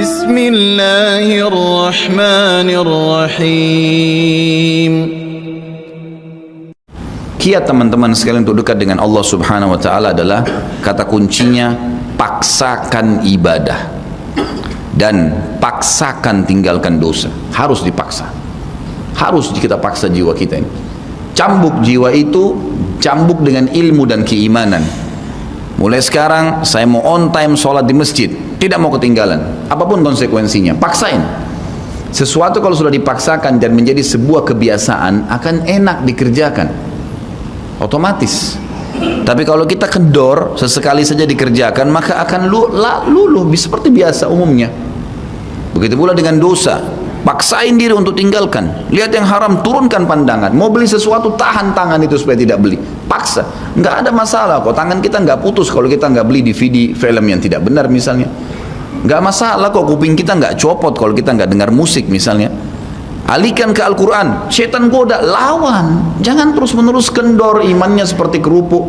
Bismillahirrahmanirrahim. Kiat teman-teman sekalian untuk dekat dengan Allah Subhanahu wa taala adalah kata kuncinya paksakan ibadah dan paksakan tinggalkan dosa. Harus dipaksa. Harus kita paksa jiwa kita ini. Cambuk jiwa itu, cambuk dengan ilmu dan keimanan. Mulai sekarang saya mau on time sholat di masjid, tidak mau ketinggalan. Apapun konsekuensinya, paksain. Sesuatu kalau sudah dipaksakan dan menjadi sebuah kebiasaan akan enak dikerjakan. Otomatis. Tapi kalau kita kendor, sesekali saja dikerjakan, maka akan luluh seperti biasa umumnya. Begitu pula dengan dosa. Paksain diri untuk tinggalkan. Lihat yang haram, turunkan pandangan. Mau beli sesuatu, tahan tangan itu supaya tidak beli. Paksa. Nggak ada masalah kok. Tangan kita nggak putus kalau kita nggak beli DVD film yang tidak benar misalnya. Nggak masalah kok. Kuping kita nggak copot kalau kita nggak dengar musik misalnya. Alihkan ke Al-Quran. Setan goda, lawan. Jangan terus-menerus kendor imannya seperti kerupuk.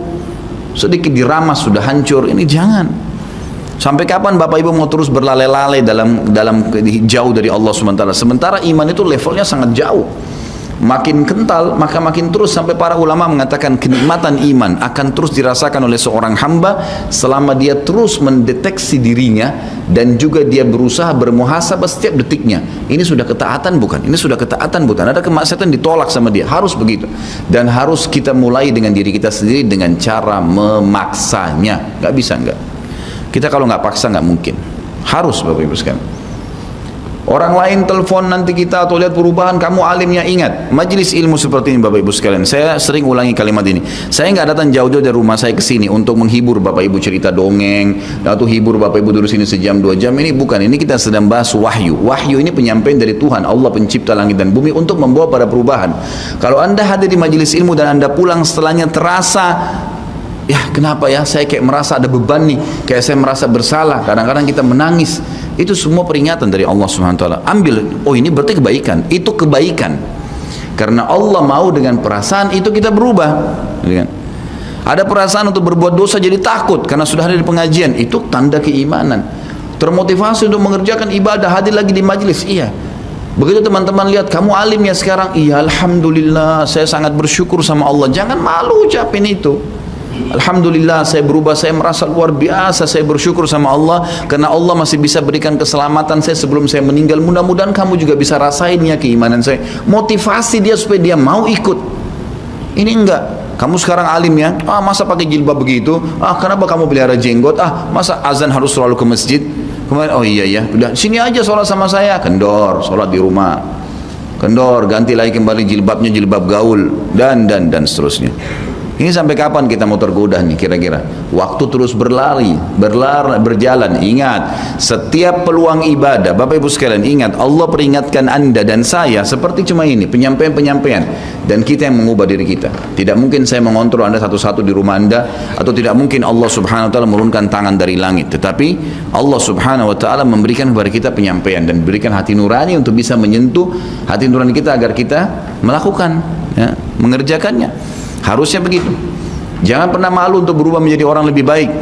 Sedikit diramas sudah hancur. Ini jangan. Sampai kapan Bapak Ibu mau terus berlale-lale dalam jauh dari Allah SWT? Sementara iman itu levelnya sangat jauh. Makin kental, maka makin terus, sampai para ulama mengatakan kenikmatan iman akan terus dirasakan oleh seorang hamba selama dia terus mendeteksi dirinya dan juga dia berusaha bermuhasabah setiap detiknya. Ini sudah ketaatan bukan? Ini sudah ketaatan bukan? Ada kemaksiatan ditolak sama dia. Harus begitu. Dan harus kita mulai dengan diri kita sendiri dengan cara memaksanya. Gak bisa enggak. Kita kalau nggak paksa nggak mungkin. Harus Bapak Ibu sekalian. Orang lain telepon nanti kita atau lihat perubahan, kamu alimnya, ingat majelis ilmu seperti ini Bapak Ibu sekalian. Saya sering ulangi kalimat ini. Saya nggak datang jauh-jauh dari rumah saya ke sini untuk menghibur Bapak Ibu cerita dongeng atau hibur Bapak Ibu dulu sini sejam 2 jam. Ini bukan. Ini kita sedang bahas wahyu. Wahyu ini penyampaian dari Tuhan Allah pencipta langit dan bumi untuk membawa pada perubahan. Kalau Anda hadir di majelis ilmu dan Anda pulang setelahnya terasa, ya kenapa ya saya kayak merasa ada beban nih, kayak saya merasa bersalah, kadang-kadang kita menangis, itu semua peringatan dari Allah SWT. Ambil, oh ini berarti kebaikan, itu kebaikan karena Allah mau dengan perasaan itu kita berubah. Ada perasaan untuk berbuat dosa jadi takut karena sudah ada di pengajian, itu tanda keimanan. Termotivasi untuk mengerjakan ibadah, hadir lagi di majelis, iya. Begitu teman-teman lihat kamu alim ya sekarang, iya alhamdulillah saya sangat bersyukur sama Allah. Jangan malu ucapin itu. Alhamdulillah saya berubah, saya merasa luar biasa, saya bersyukur sama Allah karena Allah masih bisa berikan keselamatan saya sebelum saya meninggal. Mudah-mudahan kamu juga bisa rasain ya keimanan saya. Motivasi dia supaya dia mau ikut. Ini enggak, kamu sekarang alim ya, masa pakai jilbab begitu, kenapa kamu pelihara jenggot, masa azan harus selalu ke masjid. Kemudian oh iya ya, udah sini aja sholat sama saya. Kendor, sholat di rumah. Kendor, ganti lagi kembali jilbabnya jilbab gaul dan seterusnya. Ini sampai kapan kita mau tergoda nih kira-kira? Waktu terus berjalan. Ingat, setiap peluang ibadah, Bapak Ibu sekalian, ingat Allah peringatkan Anda dan saya seperti cuma ini, penyampaian, dan kita yang mengubah diri kita. Tidak mungkin saya mengontrol Anda satu-satu di rumah Anda, atau tidak mungkin Allah Subhanahu wa taala menurunkan tangan dari langit. Tetapi Allah Subhanahu wa taala memberikan kepada kita penyampaian dan berikan hati nurani untuk bisa menyentuh hati nurani kita agar kita melakukan, ya, mengerjakannya. Harusnya begitu. Jangan pernah malu untuk berubah menjadi orang lebih baik.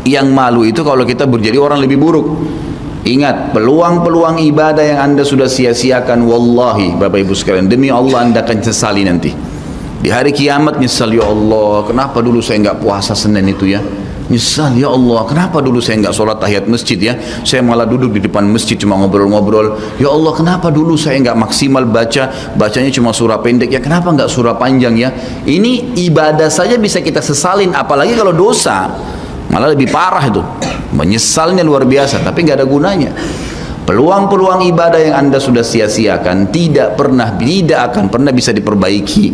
Yang malu itu kalau kita menjadi orang lebih buruk. Ingat, peluang-peluang ibadah yang Anda sudah sia-siakan, wallahi Bapak Ibu sekalian, demi Allah Anda akan sesali nanti. Di hari kiamat nyesal, ya Allah, kenapa dulu saya nggak puasa Senin itu ya? Nyesal, ya Allah, kenapa dulu saya nggak sholat tahiyat masjid ya? Saya malah duduk di depan masjid cuma ngobrol-ngobrol. Ya Allah, kenapa dulu saya nggak maksimal bacanya cuma surah pendek ya? Kenapa nggak surah panjang ya? Ini ibadah saja bisa kita sesalin, apalagi kalau dosa, malah lebih parah itu. Menyesalnya luar biasa, tapi nggak ada gunanya. Peluang-peluang ibadah yang Anda sudah sia-siakan tidak akan pernah bisa diperbaiki.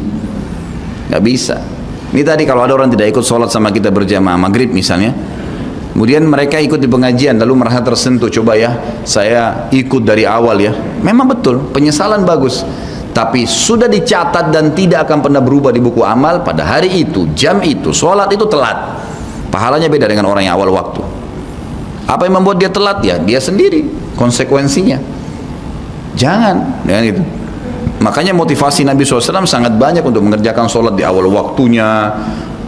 Nggak bisa. Ini tadi kalau ada orang tidak ikut sholat sama kita berjamaah maghrib misalnya, kemudian mereka ikut di pengajian lalu merasa tersentuh, coba ya saya ikut dari awal ya, memang betul penyesalan bagus, tapi sudah dicatat dan tidak akan pernah berubah di buku amal. Pada hari itu, jam itu, sholat itu telat, pahalanya beda dengan orang yang awal waktu. Apa yang membuat dia telat? Ya dia sendiri, konsekuensinya. Jangan gitu. Makanya motivasi Nabi SAW sangat banyak untuk mengerjakan sholat di awal waktunya,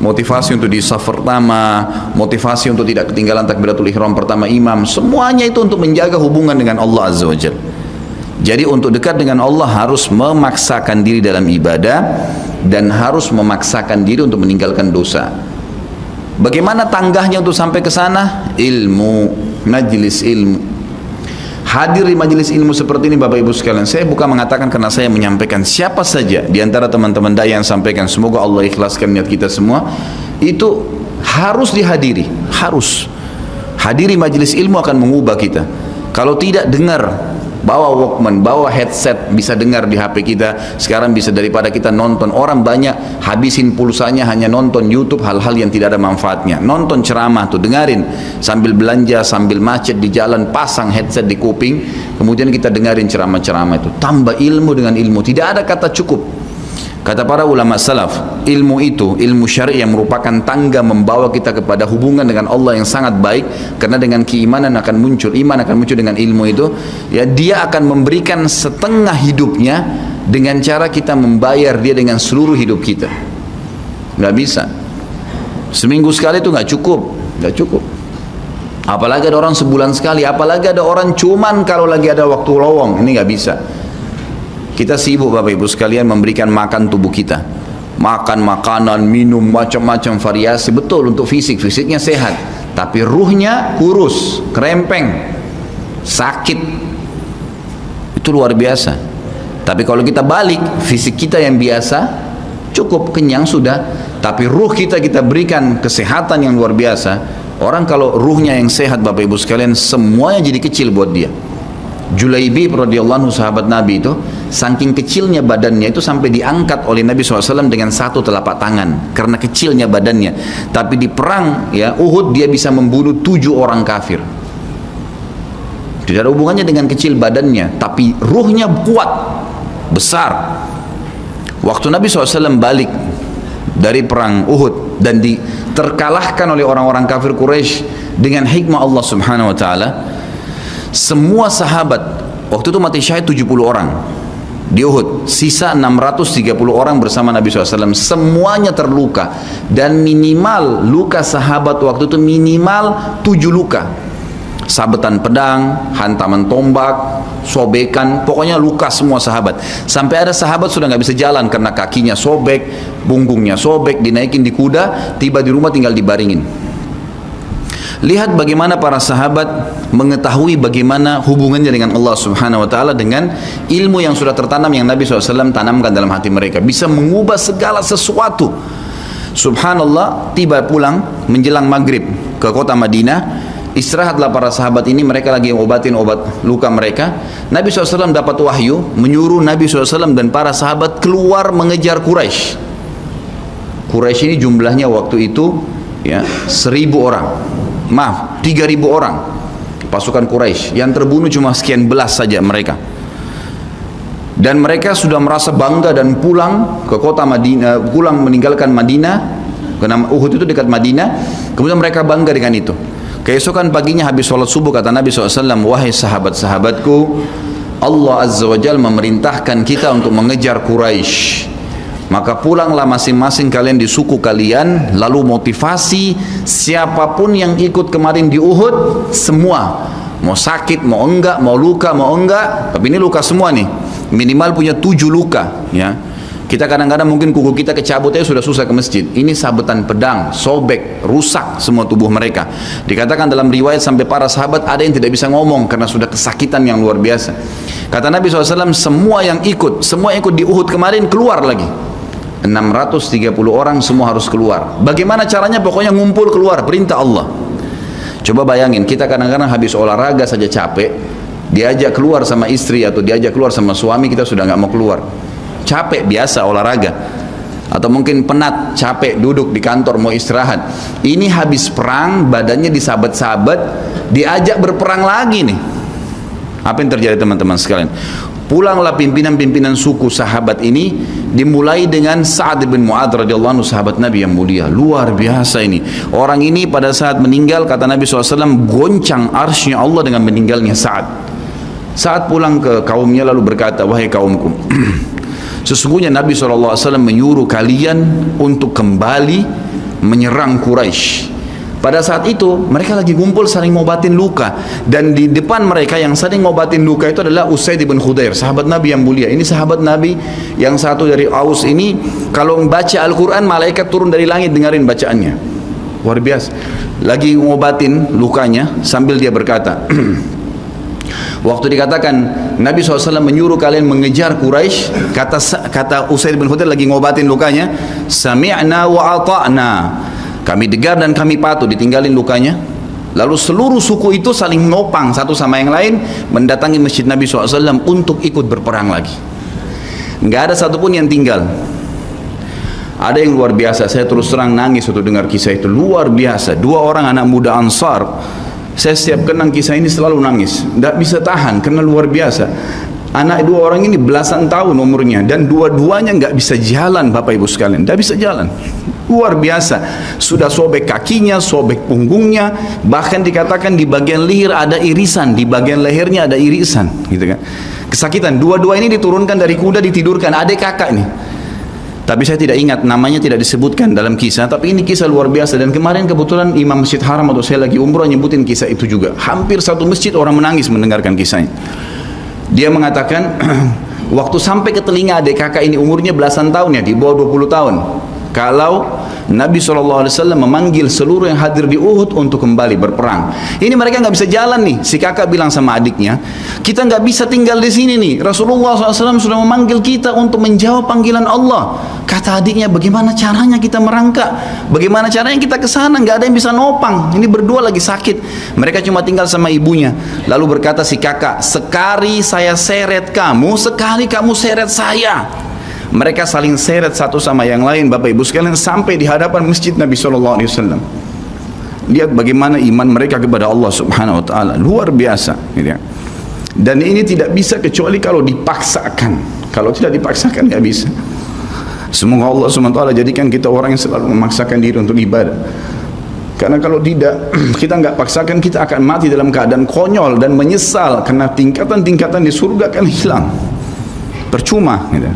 motivasi untuk di saf pertama, motivasi untuk tidak ketinggalan takbiratul ihram pertama imam, semuanya itu untuk menjaga hubungan dengan Allah Azza wa Jalla. Jadi untuk dekat dengan Allah harus memaksakan diri dalam ibadah dan harus memaksakan diri untuk meninggalkan dosa. Bagaimana tangganya untuk sampai ke sana? Ilmu, majlis ilmu. Hadir di majelis ilmu seperti ini Bapak Ibu sekalian, saya bukan mengatakan karena saya menyampaikan, siapa saja di antara teman-teman dai yang sampaikan, semoga Allah ikhlaskan niat kita semua, itu harus dihadiri, harus hadiri majelis ilmu akan mengubah kita. Kalau tidak, dengar, bawa Walkman, bawa headset, bisa dengar di HP kita. Sekarang bisa daripada kita nonton, orang banyak habisin pulsanya hanya nonton YouTube hal-hal yang tidak ada manfaatnya. Nonton ceramah tuh, dengarin sambil belanja, sambil macet di jalan, pasang headset di kuping, kemudian kita dengarin ceramah-ceramah itu. Tambah ilmu dengan ilmu, tidak ada kata cukup. Kata para ulama salaf, ilmu itu, ilmu syar'i yang merupakan tangga membawa kita kepada hubungan dengan Allah yang sangat baik, karena dengan keimanan akan muncul, iman akan muncul dengan ilmu itu, ya dia akan memberikan setengah hidupnya dengan cara kita membayar dia dengan seluruh hidup kita. Nggak bisa. Seminggu sekali itu nggak cukup, nggak cukup. Apalagi ada orang sebulan sekali, apalagi ada orang cuman kalau lagi ada waktu lowong, ini nggak bisa. Kita sibuk Bapak Ibu sekalian memberikan makan tubuh kita, makan makanan, minum macam-macam variasi, betul untuk fisiknya sehat, tapi ruhnya kurus, krempeng, sakit, itu luar biasa. Tapi kalau kita balik, fisik kita yang biasa cukup kenyang sudah, tapi ruh kita berikan kesehatan yang luar biasa. Orang kalau ruhnya yang sehat Bapak Ibu sekalian, semuanya jadi kecil buat dia. Julaibib radhiyallahu anhu, sahabat Nabi itu, saking kecilnya badannya itu sampai diangkat oleh Nabi SAW dengan satu telapak tangan karena kecilnya badannya. Tapi di perang ya Uhud dia bisa membunuh 7 orang kafir. Tidak ada hubungannya dengan kecil badannya, tapi ruhnya kuat, besar. Waktu Nabi SAW balik dari perang Uhud dan terkalahkan oleh orang-orang kafir Quraisy dengan hikmah Allah Subhanahu wa taala, semua sahabat waktu itu mati syahid 70 orang di Uhud, sisa 630 orang bersama Nabi SAW, semuanya terluka, dan minimal luka sahabat waktu itu minimal 7 luka, sabetan pedang, hantaman tombak, sobekan, pokoknya luka semua sahabat. Sampai ada sahabat sudah nggak bisa jalan karena kakinya sobek, punggungnya sobek, dinaikin di kuda, tiba di rumah tinggal dibaringin. Lihat bagaimana para sahabat mengetahui bagaimana hubungannya dengan Allah Subhanahu wa taala dengan ilmu yang sudah tertanam yang Nabi SAW tanamkan dalam hati mereka, bisa mengubah segala sesuatu. Subhanallah, tiba pulang menjelang maghrib ke kota Madinah, istirahatlah para sahabat ini, mereka lagi obatin obat luka mereka. Nabi SAW dapat wahyu menyuruh Nabi SAW dan para sahabat keluar mengejar Quraisy. Quraisy ini jumlahnya waktu itu ya 1.000 orang. Maaf, 3.000 orang pasukan Quraisy, yang terbunuh cuma sekian belas saja mereka. Dan mereka sudah merasa bangga dan pulang ke kota Madinah, pulang meninggalkan Madinah, karena Uhud itu dekat Madinah. Kemudian mereka bangga dengan itu. Keesokan paginya habis sholat subuh, kata Nabi SAW, wahai sahabat-sahabatku, Allah Azza wa Jalla memerintahkan kita untuk mengejar Quraisy. Maka pulanglah masing-masing kalian di suku kalian, lalu motivasi siapapun yang ikut kemarin di Uhud, semua, mau sakit, mau enggak, mau luka, mau enggak, tapi ini luka semua nih, minimal punya 7 luka ya. Kita kadang-kadang mungkin kuku kita kecabut aja sudah susah ke masjid, ini sabetan pedang, sobek, rusak semua tubuh mereka. Dikatakan dalam riwayat sampai para sahabat ada yang tidak bisa ngomong karena sudah kesakitan yang luar biasa. Kata Nabi SAW, semua yang ikut di Uhud kemarin keluar lagi. 630 orang semua harus keluar. Bagaimana caranya? Pokoknya ngumpul keluar, perintah Allah. Coba bayangin, kita kadang-kadang habis olahraga saja capek, diajak keluar sama istri atau diajak keluar sama suami, kita sudah nggak mau keluar. Capek biasa olahraga, atau mungkin penat, capek duduk di kantor mau istirahat. Ini habis perang, badannya disabet-sabet, diajak berperang lagi nih. Apa yang terjadi teman-teman sekalian? Pulanglah pimpinan-pimpinan suku sahabat ini, dimulai dengan Sa'ad bin Mu'adz radhiyallahu anhu, sahabat Nabi yang mulia, luar biasa ini. Orang ini pada saat meninggal, kata Nabi SAW, goncang arsy Allah dengan meninggalnya Sa'ad. Saat pulang ke kaumnya lalu berkata, wahai kaumku, sesungguhnya Nabi SAW menyuruh kalian untuk kembali menyerang Quraisy. Pada saat itu mereka lagi ngumpul saling ngobatin luka, dan di depan mereka yang saling ngobatin luka itu adalah Usaid bin Khudair, sahabat Nabi yang mulia. Ini sahabat Nabi yang satu dari Aus ini, kalau membaca Al-Quran malaikat turun dari langit dengerin bacaannya, luar biasa. Lagi ngobatin lukanya sambil dia berkata waktu dikatakan Nabi SAW menyuruh kalian mengejar Quraisy, kata Usaid bin Khudair lagi ngobatin lukanya, sami'na wa ata'na, kami dengar dan kami patuh, ditinggalin lukanya. Lalu seluruh suku itu saling nopang satu sama yang lain mendatangi masjid Nabi SAW untuk ikut berperang lagi. Nggak ada satupun yang tinggal. Ada yang luar biasa, saya terus terang nangis untuk dengar kisah itu, luar biasa. Dua orang anak muda Ansar, saya setiap kenang kisah ini selalu nangis, nggak bisa tahan karena luar biasa. Anak dua orang ini belasan tahun umurnya, dan dua-duanya nggak bisa jalan, Bapak Ibu sekalian, nggak bisa jalan. Luar biasa, sudah sobek kakinya, sobek punggungnya, bahkan dikatakan di bagian leher ada irisan, di bagian lehernya ada irisan, gitu kan. Kesakitan. Dua-dua ini diturunkan dari kuda, ditidurkan, adik kakak ini. Tapi saya tidak ingat, namanya tidak disebutkan dalam kisah, tapi ini kisah luar biasa. Dan kemarin kebetulan Imam Masjid Haram atau saya lagi umroh nyebutin kisah itu juga. Hampir satu masjid orang menangis mendengarkan kisahnya. Dia mengatakan waktu sampai ke telinga adik kakak ini, umurnya belasan tahun ya, di bawah 20 tahun, kalau Nabi SAW memanggil seluruh yang hadir di Uhud untuk kembali berperang. Ini mereka nggak bisa jalan nih. Si kakak bilang sama adiknya, kita nggak bisa tinggal di sini nih. Rasulullah SAW sudah memanggil kita untuk menjawab panggilan Allah. Kata adiknya, bagaimana caranya kita merangkak? Bagaimana caranya kita ke sana? Nggak ada yang bisa nopang. Ini berdua lagi sakit. Mereka cuma tinggal sama ibunya. Lalu berkata si kakak, sekali saya seret kamu, sekali kamu seret saya. Mereka saling seret satu sama yang lain, Bapak Ibu sekalian, sampai di hadapan masjid Nabi SAW. Lihat bagaimana iman mereka kepada Allah Subhanahu Wa Taala, luar biasa, gitu ya. Dan ini tidak bisa kecuali kalau dipaksakan. Kalau tidak dipaksakan nggak bisa. Semoga Allah Subhanahu Wa Taala jadikan kita orang yang selalu memaksakan diri untuk ibadah. Karena kalau tidak, kita nggak paksakan, kita akan mati dalam keadaan konyol dan menyesal, karena tingkatan-tingkatan di surga akan hilang, percuma, gitu.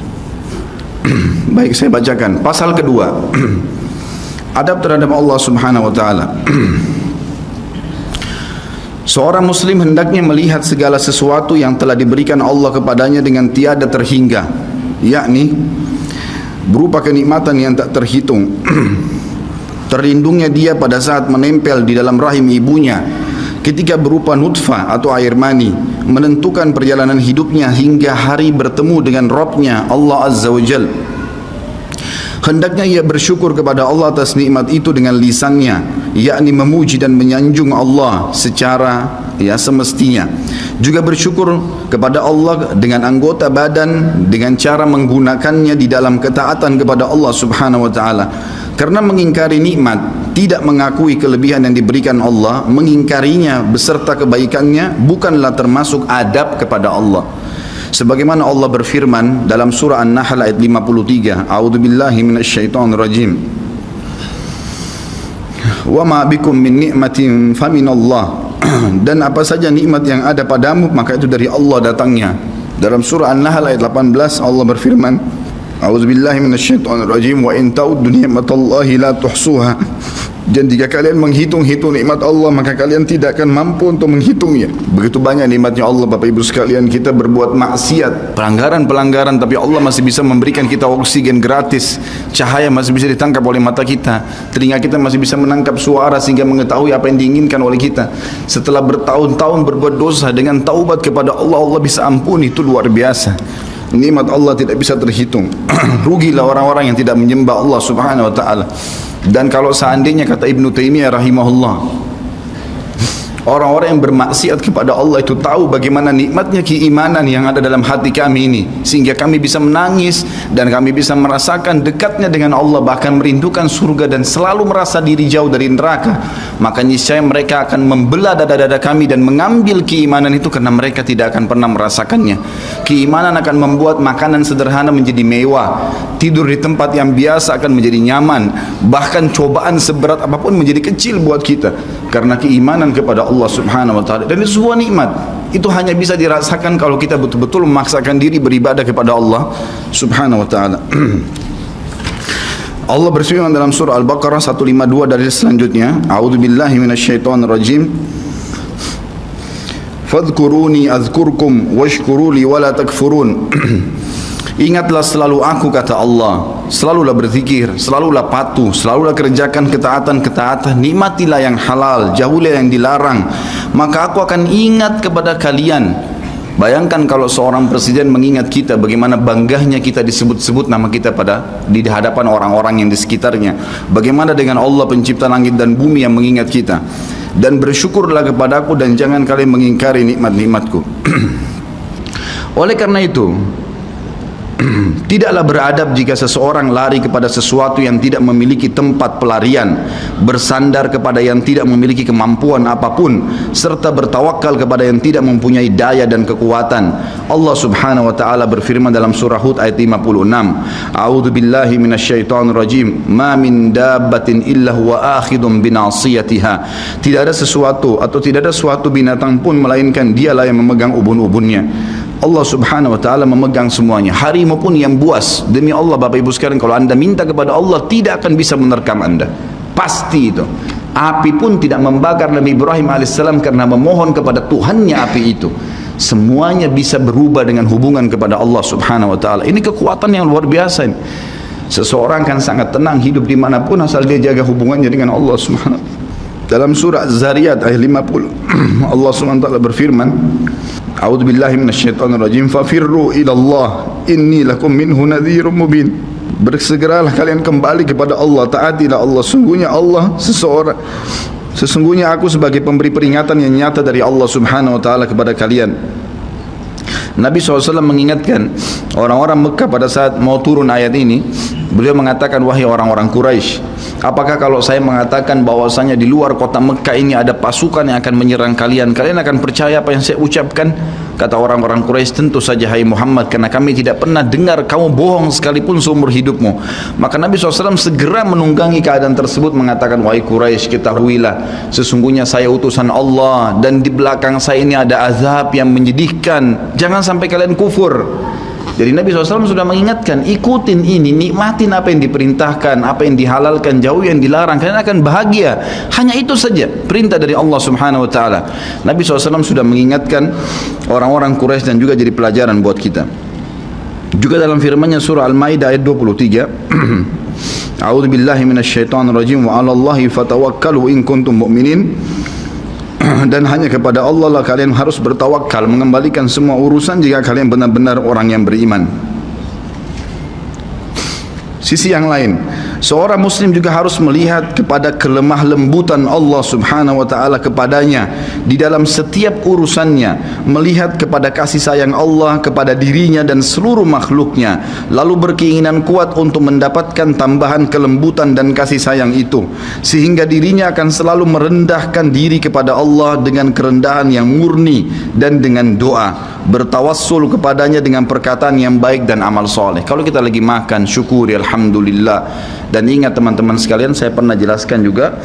Baik, saya bacakan pasal kedua. Adab terhadap Allah Subhanahu Wa Taala. Seorang muslim hendaknya melihat segala sesuatu yang telah diberikan Allah kepadanya dengan tiada terhingga, yakni berupa kenikmatan yang tak terhitung. Terlindungnya dia pada saat menempel di dalam rahim ibunya, ketika berupa nutfah atau air mani, menentukan perjalanan hidupnya hingga hari bertemu dengan Rabbnya Allah Azza wa Jal. Hendaknya ia bersyukur kepada Allah atas nikmat itu dengan lisannya, yakni memuji dan menyanjung Allah secara semestinya. Juga bersyukur kepada Allah dengan anggota badan, dengan cara menggunakannya di dalam ketaatan kepada Allah Subhanahu wa Ta'ala. Karena mengingkari nikmat, tidak mengakui kelebihan yang diberikan Allah, mengingkarinya beserta kebaikannya, bukanlah termasuk adab kepada Allah. Sebagaimana Allah berfirman dalam surah An-Nahl ayat 53, A'udzubillahi minasyaitonirrajim. Wa ma bikum min ni'matin faminallah. Dan apa saja nikmat yang ada padamu, maka itu dari Allah datangnya. Dalam surah An-Nahl ayat 18 Allah berfirman, A'udzubillahi minasyaitonirrajim, wa in ta'uddu ni'matallahi la tuhsuha. Dan jika kalian menghitung-hitung nikmat Allah, maka kalian tidak akan mampu untuk menghitungnya. Begitu banyak nikmatnya Allah, Bapak Ibu sekalian. Kita berbuat maksiat, pelanggaran-pelanggaran, tapi Allah masih bisa memberikan kita oksigen gratis, cahaya masih bisa ditangkap oleh mata kita, telinga kita masih bisa menangkap suara sehingga mengetahui apa yang diinginkan oleh kita. Setelah bertahun-tahun berbuat dosa, dengan taubat kepada Allah, Allah bisa ampuni. Itu luar biasa. Nikmat Allah tidak bisa terhitung. Rugilah orang-orang yang tidak menyembah Allah Subhanahu wa Ta'ala. Dan kalau seandainya, kata Ibnu Taimiyah rahimahullah, orang-orang yang bermaksiat kepada Allah itu tahu bagaimana nikmatnya keimanan yang ada dalam hati kami ini, sehingga kami bisa menangis dan kami bisa merasakan dekatnya dengan Allah, bahkan merindukan surga dan selalu merasa diri jauh dari neraka, maka niscaya mereka akan membelah dada-dada kami dan mengambil keimanan itu, karena mereka tidak akan pernah merasakannya. Keimanan akan membuat makanan sederhana menjadi mewah, tidur di tempat yang biasa akan menjadi nyaman, bahkan cobaan seberat apapun menjadi kecil buat kita, karena keimanan kepada Allah Subhanahu wa Ta'ala. Dan itu sebuah nikmat. Itu hanya bisa dirasakan kalau kita betul-betul memaksakan diri beribadah kepada Allah Subhanahu wa Ta'ala. Allah berfirman dalam surah Al-Baqarah 152 dari selanjutnya, A'udzubillahi minasyaitonirrajim. Fadhkuruni azkurkum washkuruli wala takfurun. Ingatlah selalu aku, kata Allah. Selalulah berzikir, selalulah patuh, selalulah kerjakan ketaatan-ketaatan. Nikmatilah yang halal, jauhilah yang dilarang, maka aku akan ingat kepada kalian. Bayangkan kalau seorang presiden mengingat kita, bagaimana bangganya kita disebut-sebut nama kita di hadapan orang-orang yang di sekitarnya. Bagaimana dengan Allah pencipta langit dan bumi yang mengingat kita. Dan bersyukurlah kepadaku dan jangan kalian mengingkari nikmat-nikmatku. Oleh karena itu, tidaklah beradab jika seseorang lari kepada sesuatu yang tidak memiliki tempat pelarian, bersandar kepada yang tidak memiliki kemampuan apapun, serta bertawakal kepada yang tidak mempunyai daya dan kekuatan. Allah Subhanahu wa taala berfirman dalam surah Hud ayat 56, A'udzu billahi minasyaitonir rajim, ma min dabbatin illa huwa akhidun binasiyatiha. Tidak ada sesuatu atau tidak ada suatu binatang pun melainkan dialah yang memegang ubun-ubunnya. Allah Subhanahu wa taala memegang semuanya. Harimau pun yang buas. Demi Allah Bapak Ibu sekalian, kalau anda minta kepada Allah, tidak akan bisa menerkam anda. Pasti itu. Api pun tidak membakar Nabi Ibrahim alaihissalam karena memohon kepada Tuhannya api itu. Semuanya bisa berubah dengan hubungan kepada Allah Subhanahu wa taala. Ini kekuatan yang luar biasa ini. Seseorang kan sangat tenang hidup dimanapun asal dia jaga hubungannya dengan Allah Subhanahu wa taala. Dalam surah Az-Zariyat ayat 50, Allah Subhanahu wa taala berfirman, A'udzu billahi minasyaitonir rajim, fafirru ila Allah inni lakum minhu nadhirun mubin. Bersegeralah kalian kembali kepada Allah, taatilah Allah. Sesungguhnya aku sebagai pemberi peringatan yang nyata dari Allah Subhanahu wa taala kepada kalian. Nabi SAW mengingatkan orang-orang Mekah pada saat mau turun ayat ini. Beliau mengatakan, wahai orang-orang Quraisy, apakah kalau saya mengatakan bahwasanya di luar kota Mekah ini ada pasukan yang akan menyerang kalian, kalian akan percaya apa yang saya ucapkan? Kata orang-orang Quraisy, tentu saja hai Muhammad, karena kami tidak pernah dengar kamu bohong sekalipun seumur hidupmu. Maka Nabi SAW segera menunggangi keadaan tersebut, mengatakan, wahai Quraisy, ketahuilah sesungguhnya saya utusan Allah dan di belakang saya ini ada azab yang menyedihkan. Jangan sampai kalian kufur. Jadi Nabi SAW sudah mengingatkan, ikutin ini, nikmatin apa yang diperintahkan, apa yang dihalalkan, jauh yang dilarang, kalian akan bahagia. Hanya itu saja perintah dari Allah Subhanahu wa taala. Nabi SAW sudah mengingatkan orang-orang Quraisy dan juga jadi pelajaran buat kita. Juga dalam firman-Nya surah Al-Maidah ayat 23, A'udzu billahi minasyaitonir rajim, wa 'alallahi fatawakkalu in kuntum mu'minin. Dan hanya kepada Allah lah kalian harus bertawakal, mengembalikan semua urusan jika kalian benar-benar orang yang beriman. Sisi yang lain, seorang muslim juga harus melihat kepada kelemah lembutan Allah Subhanahu wa taala kepadanya di dalam setiap urusannya, melihat kepada kasih sayang Allah kepada dirinya dan seluruh makhluknya, lalu berkeinginan kuat untuk mendapatkan tambahan kelembutan dan kasih sayang itu, sehingga dirinya akan selalu merendahkan diri kepada Allah dengan kerendahan yang murni dan dengan doa, bertawassul kepadanya dengan perkataan yang baik dan amal soleh. Kalau kita lagi makan, syukuri alhamdulillah. Dan ingat teman-teman sekalian, saya pernah jelaskan juga,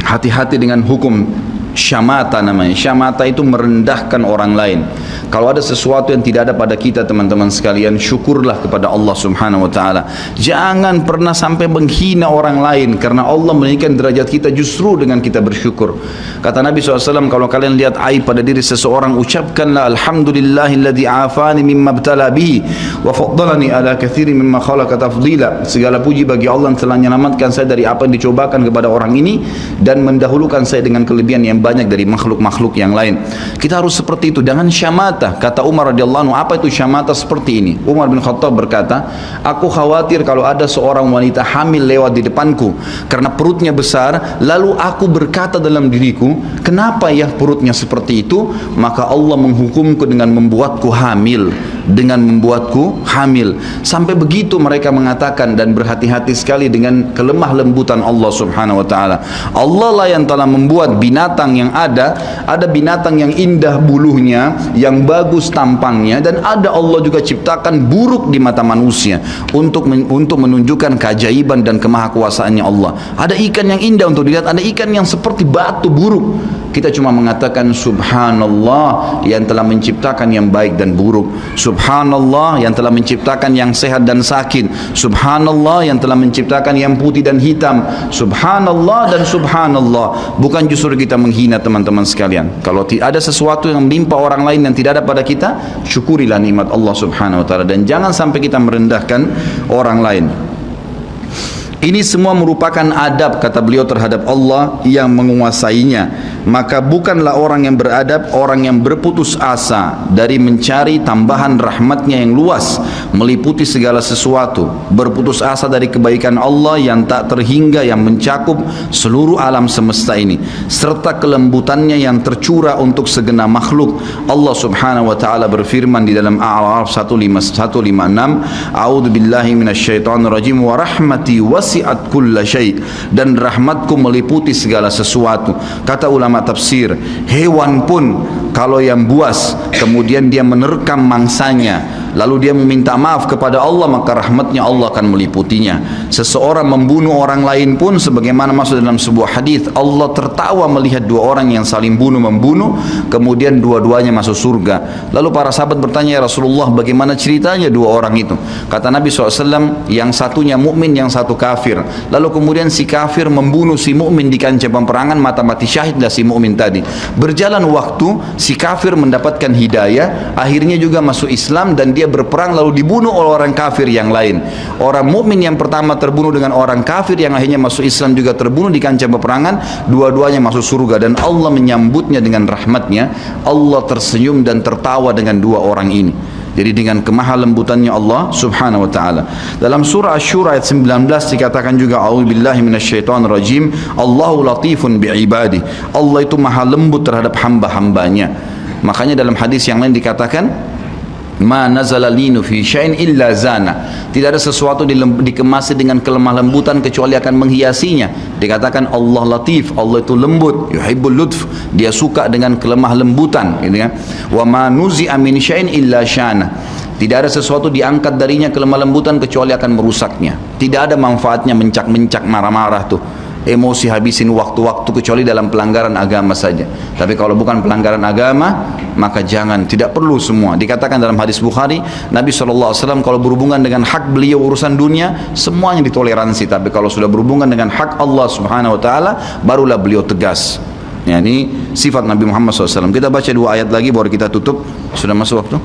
hati-hati dengan hukum syamata namanya. Syamata itu merendahkan orang lain. Kalau ada sesuatu yang tidak ada pada kita teman-teman sekalian, syukurlah kepada Allah Subhanahu wa taala. Jangan pernah sampai menghina orang lain, karena Allah meninggikan derajat kita justru dengan kita bersyukur. Kata Nabi SAW, kalau kalian lihat aib pada diri seseorang, ucapkanlah alhamdulillahilladzi afani mimma ibtala bihi wa faddalani ala katsiri mimma khalaqa tafdila. Segala puji bagi Allah yang telah menyelamatkan saya dari apa yang dicobakan kepada orang ini dan mendahulukan saya dengan kelebihan yang banyak dari makhluk-makhluk yang lain. Kita harus seperti itu, jangan syamata. Kata Umar radhiyallahu anhu, apa itu syamata seperti ini? Umar bin Khattab berkata, aku khawatir kalau ada seorang wanita hamil lewat di depanku karena perutnya besar, lalu aku berkata dalam diriku, kenapa ya perutnya seperti itu? Maka Allah menghukumku dengan membuatku hamil, sampai begitu mereka mengatakan. Dan berhati-hati sekali dengan kelemah lembutan Allah Subhanahu wa taala. Allah lah yang telah membuat binatang yang ada binatang yang indah bulunya, yang yang bagus tampangnya, dan ada Allah juga ciptakan buruk di mata manusia untuk menunjukkan keajaiban dan kemahakuasaannya Allah. Ada ikan yang indah untuk dilihat, ada ikan yang seperti batu buruk. Kita cuma mengatakan subhanallah yang telah menciptakan yang baik dan buruk, subhanallah yang telah menciptakan yang sehat dan sakit, subhanallah yang telah menciptakan yang putih dan hitam, subhanallah dan subhanallah. Bukan justru kita menghina teman-teman sekalian. Kalau ada sesuatu yang menimpa orang lain yang tidak ada pada kita, syukurilah nikmat Allah subhanahu wa ta'ala, dan jangan sampai kita merendahkan orang lain. Ini semua merupakan adab, kata beliau, terhadap Allah yang menguasainya. Maka bukanlah orang yang beradab orang yang berputus asa dari mencari tambahan rahmatnya yang luas, meliputi segala sesuatu, berputus asa dari kebaikan Allah yang tak terhingga, yang mencakup seluruh alam semesta ini, serta kelembutannya yang tercurah untuk segenap makhluk. Allah subhanahu wa ta'ala berfirman di dalam A'raf 156, A'udzu billahi minasyaitonir rajim, wa rahmati wasi'at kulla syai', dan rahmatku meliputi segala sesuatu. Kata ulama tafsir, hewan pun kalau yang buas kemudian dia menerkam mangsanya lalu dia meminta maaf kepada Allah, maka rahmatnya Allah akan meliputinya. Seseorang membunuh orang lain pun, sebagaimana masuk dalam sebuah hadis, Allah tertawa melihat dua orang yang saling membunuh, kemudian dua-duanya masuk surga. Lalu para sahabat bertanya, ya Rasulullah, bagaimana ceritanya dua orang itu? Kata Nabi SAW, yang satunya mukmin, yang satu kafir. Lalu kemudian si kafir membunuh si mukmin di kancah peperangan, mati syahidlah si mukmin tadi. Berjalan waktu, si kafir mendapatkan hidayah, akhirnya juga masuk Islam, dan dia berperang lalu dibunuh oleh orang kafir yang lain. Orang mukmin yang pertama terbunuh dengan orang kafir yang akhirnya masuk Islam juga terbunuh di kancah peperangan, dua-duanya masuk surga, dan Allah menyambutnya dengan rahmatnya. Allah tersenyum dan tertawa dengan dua orang ini. Jadi dengan kemahalembutannya Allah subhanahu wa ta'ala. Dalam surah Asy-Syura ayat 19 dikatakan juga, a'udzubillahi minasyaitonir rajim, Allahu latifun bi'ibadi. Allah itu maha lembut terhadap hamba-hambanya. Makanya dalam hadis yang lain dikatakan, ma nazala linu fi syai'in illa zana. Tidak ada sesuatu dikemasi dengan kelemah lembutan kecuali akan menghiasinya. Dikatakan Allah latif, Allah itu lembut, yuhibbul lutf, dia suka dengan kelemah lembutan, gitu kan. Wa ma nuzi'a min syai'in illa syana. Tidak ada sesuatu diangkat darinya kelemah lembutan kecuali akan merusaknya. Tidak ada manfaatnya mencak-mencak, marah-marah tuh, emosi, habisin waktu-waktu, kecuali dalam pelanggaran agama saja. Tapi kalau bukan pelanggaran agama, maka jangan, tidak perlu semua. Dikatakan dalam hadis Bukhari, Nabi SAW kalau berhubungan dengan hak beliau urusan dunia, semuanya ditoleransi. Tapi kalau sudah berhubungan dengan hak Allah subhanahu wa ta'ala, barulah beliau tegas. Ya, ini sifat Nabi Muhammad SAW. Kita baca dua ayat lagi baru kita tutup. Sudah masuk waktu?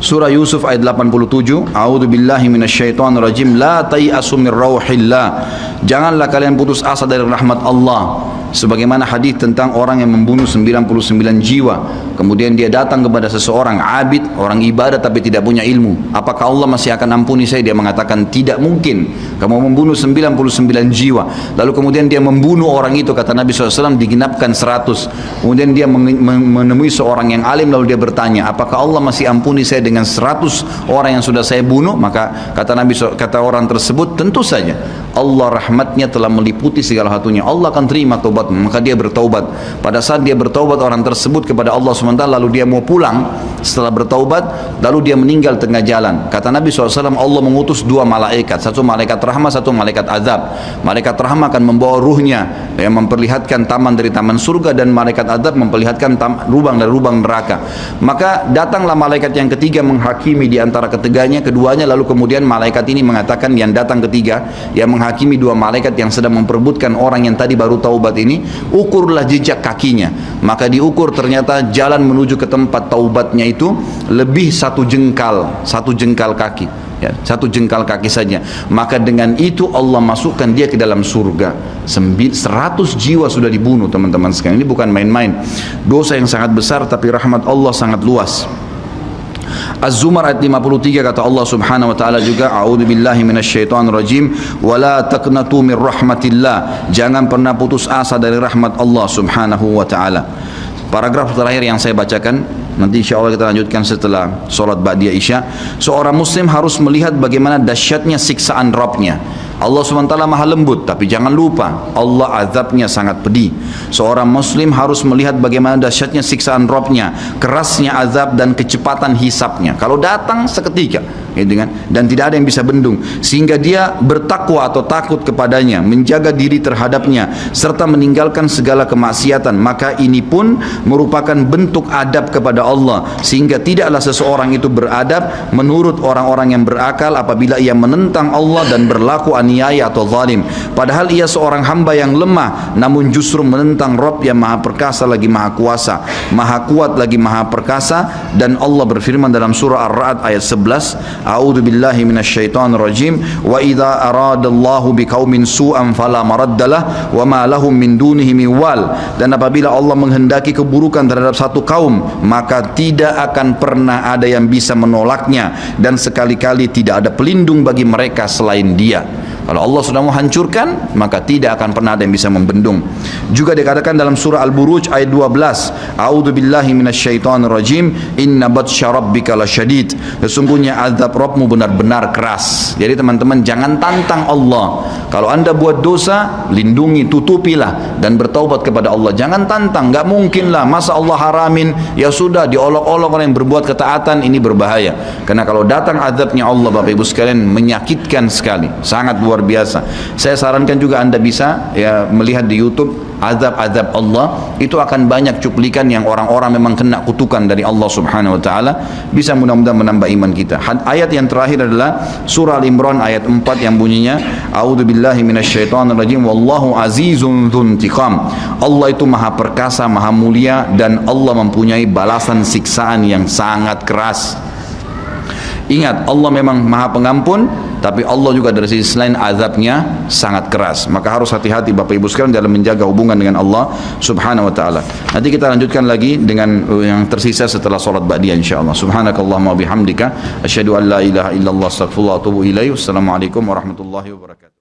Surah Yusuf ayat 87, A'udzu billahi minasyaitonir rajim, la tai'asu mir rauhillah. Janganlah kalian putus asa dari rahmat Allah. Sebagaimana hadis tentang orang yang membunuh 99 jiwa, kemudian dia datang kepada seseorang abid, orang ibadah tapi tidak punya ilmu. Apakah Allah masih akan ampuni saya? Dia mengatakan tidak mungkin. Kamu membunuh 99 jiwa. Lalu kemudian dia membunuh orang itu, kata Nabi SAW, digenapkan 100. Kemudian dia menemui seorang yang alim, lalu dia bertanya, apakah Allah masih ampuni saya dengan 100 orang yang sudah saya bunuh? Maka kata Nabi, kata orang tersebut, tentu saja Allah rahmatnya telah meliputi segala satunya, Allah akan terima taubat. Maka dia bertaubat. Pada saat dia bertaubat orang tersebut kepada Allah SWT, lalu dia mau pulang setelah bertaubat, lalu dia meninggal tengah jalan. Kata Nabi SAW, Allah mengutus dua malaikat, satu malaikat rahmah, satu malaikat azab. Malaikat rahmah akan membawa ruhnya yang memperlihatkan taman dari taman surga, dan malaikat azab memperlihatkan lubang dari lubang neraka. Maka datanglah malaikat yang ketiga menghakimi di antara keduanya, lalu kemudian malaikat ini mengatakan, yang datang ketiga yang menghakimi dua malaikat yang sedang memperebutkan orang yang tadi baru taubat ini, ukurlah jejak kakinya. Maka diukur, ternyata jalan menuju ke tempat taubatnya itu lebih satu jengkal kaki, ya, satu jengkal kaki saja. Maka dengan itu Allah masukkan dia ke dalam surga. 100 jiwa sudah dibunuh, teman-teman sekalian. Ini bukan main-main, dosa yang sangat besar, tapi rahmat Allah sangat luas. Az-Zumar ayat 53 kata Allah subhanahu wa ta'ala juga, A'udzu billahi minasyaitonir rajim, wa la taqnatu min rahmatillah. Jangan pernah putus asa dari rahmat Allah subhanahu wa ta'ala. Paragraf terakhir yang saya bacakan, nanti insya Allah kita lanjutkan setelah sholat ba'diyah isya. Seorang muslim harus melihat bagaimana dahsyatnya siksaan Rabbnya. Allah SWT maha lembut, tapi jangan lupa Allah azabnya sangat pedih. Seorang muslim harus melihat bagaimana dahsyatnya siksaan Rabbnya, kerasnya azab dan kecepatan hisapnya. Kalau datang seketika, gitu kan? Dan tidak ada yang bisa bendung, sehingga dia bertakwa atau takut kepadanya, menjaga diri terhadapnya, serta meninggalkan segala kemaksiatan. Maka ini pun merupakan bentuk adab kepada Allah, sehingga tidaklah seseorang itu beradab menurut orang-orang yang berakal apabila ia menentang Allah dan berlaku aniaya atau zalim, padahal ia seorang hamba yang lemah, namun justru menentang Rabb yang maha perkasa lagi maha kuasa, maha kuat lagi maha perkasa. Dan Allah berfirman dalam surah Ar-Ra'd ayat 11, A'udzu billahi minasyaitonir rajim, wa idza aradallahu biqaumin su'an fala maraddalah wa ma lahum min dunihi min wal. Dan apabila Allah menghendaki keburukan terhadap satu kaum, maka tidak akan pernah ada yang bisa menolaknya, dan sekali-kali tidak ada pelindung bagi mereka selain Dia. Kalau Allah sudah menghancurkan, maka tidak akan pernah ada yang bisa membendung. Juga dikatakan dalam surah Al-Buruj ayat 12, A'udzu billahi minasyaitonir rajim, inna batsya rabbika lasyadid. Sesungguhnya azab Rabbmu benar-benar keras. Jadi teman-teman, jangan tantang Allah. Kalau Anda buat dosa, lindungi, tutupilah dan bertaubat kepada Allah. Jangan tantang, enggak mungkinlah masa Allah haramin, ya sudah diolok-olok orang yang berbuat ketaatan, ini berbahaya. Karena kalau datang azabnya Allah, Bapak Ibu sekalian, menyakitkan sekali, sangat luar biasa. Saya sarankan juga Anda bisa ya melihat di YouTube azab-azab Allah, itu akan banyak cuplikan yang orang-orang memang kena kutukan dari Allah Subhanahu wa taala. Bisa mudah-mudahan menambah iman kita. Ayat yang terakhir adalah surah Al-Imran ayat 4 yang bunyinya, A'udzu billahi minasyaitonir rajim, wallahu azizun dzuntiqam. Allah itu maha perkasa, maha mulia, dan Allah mempunyai balasan siksaan yang sangat keras. Ingat, Allah memang maha pengampun, tapi Allah juga dari sisi lain azabnya sangat keras. Maka harus hati-hati Bapak Ibu sekalian dalam menjaga hubungan dengan Allah Subhanahu wa taala. Nanti kita lanjutkan lagi dengan yang tersisa setelah salat ba'diyah insyaallah. Subhanakallahumma bihamdika asyhadu an la ilaha illallah astaghfirullah wa atubu ilaih. Wassalamualaikum warahmatullahi wabarakatuh.